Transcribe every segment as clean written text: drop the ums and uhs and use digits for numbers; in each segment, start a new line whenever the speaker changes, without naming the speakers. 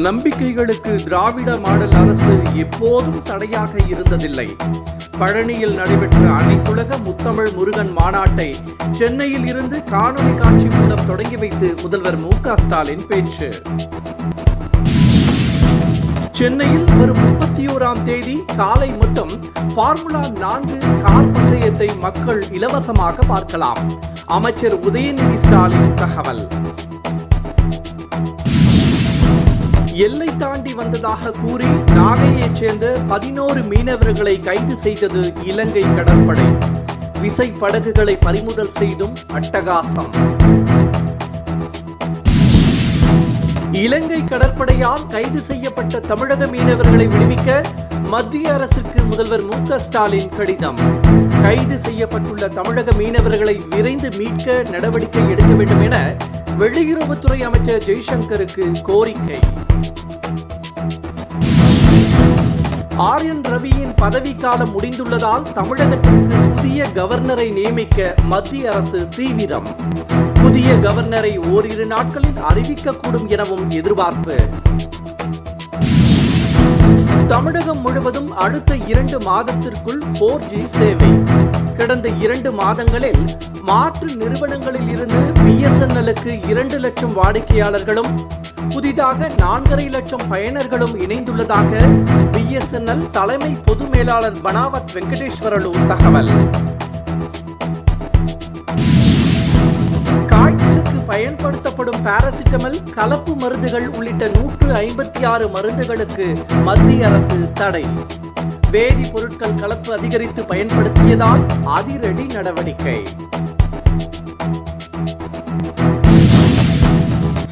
நம்பிக்கைகளுக்கு திராவிட model அரசு எப்போதும் தடையாக இருந்ததில்லை. பழனியில் நடைபெற்ற அனைத்துலக முத்தமிழ் முருகன் மாநாட்டை சென்னையில் இருந்து காணொலி காட்சி மூலம் தொடங்கி வைத்து முதல்வர் மு.க. ஸ்டாலின் பேச்சு. சென்னையில் வரும் 31ஆம் தேதி காலை மட்டும் ஃபார்முலா 4 கார் பந்தயத்தை மக்கள் இலவசமாக பார்க்கலாம். அமைச்சர் உதயநிதி ஸ்டாலின் தகவல். எல்லை தாண்டி வந்ததாக கூறி நாகையைச் சேர்ந்த 11 மீனவர்களை கைது செய்தது இலங்கை கடற்படை. விசை படகுகளை பறிமுதல் செய்தும் அட்டகாசம். இலங்கை கடற்படையால் கைது செய்யப்பட்ட தமிழக மீனவர்களை விடுவிக்க மத்திய அரசுக்கு முதல்வர் மு.க. ஸ்டாலின் கடிதம். கைது செய்யப்பட்டுள்ள தமிழக மீனவர்களை விரைந்து மீட்க நடவடிக்கை எடுக்க வேண்டும் என வெளியுறவுத்துறை அமைச்சர் ஜெய்சங்கருக்கு கோரிக்கை. ஆர்.என். ரவியின் பதவிக்காலம் முடிந்துள்ளதால் தமிழகத்திற்கு புதிய கவர்னரை நியமிக்க மத்திய அரசு தீவிரம். புதிய கவர்னரை ஓரிரு நாட்களில் அறிவிக்கக்கூடும் எனவும் எதிர்பார்ப்பு. தமிழகம் முழுவதும் அடுத்த 2 மாதத்திற்குள் 4G சேவை. கடந்த 2 மாதங்களில் மாற்று நிறுவனங்களில் இருந்து BSNL-க்கு 2 லட்சம் வாடிக்கையாளர்களும் புதிதாக 4.5 லட்சம் பயனர்களும் இணைந்துள்ளதாக BSNL தலைமை பொது மேலாளர் பனாவத் வெங்கடேஸ்வரலு தகவல். காய்ச்சலுக்கு பயன்படுத்தப்படும் பாராசிட்டமல், கலப்பு மருந்துகள் உள்ளிட்ட 156 மருந்துகளுக்கு மத்திய அரசு தடை. வேதிப்பொருட்கள் கலப்பு அதிகரித்து பயன்படுத்தியதால் அதிரடி நடவடிக்கை.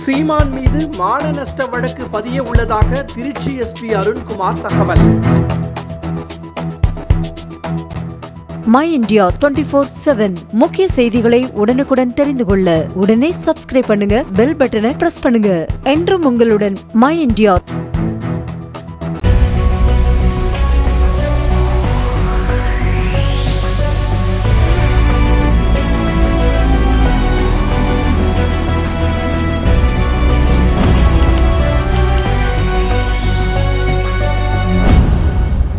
சீமான் மீது மான நஷ்ட வழக்கு பதிய உள்ளதாக திருச்சி SP அருண்குமார் தகவல்.
மை இந்தியா 24/7 முக்கிய செய்திகளை உடனுக்குடன் தெரிந்து கொள்ள உடனே சப்ஸ்கிரைப் பண்ணுங்க, பெல் பட்டனை பிரஸ் பண்ணுங்க. என்றும் உங்களுடன் மை இந்தியா.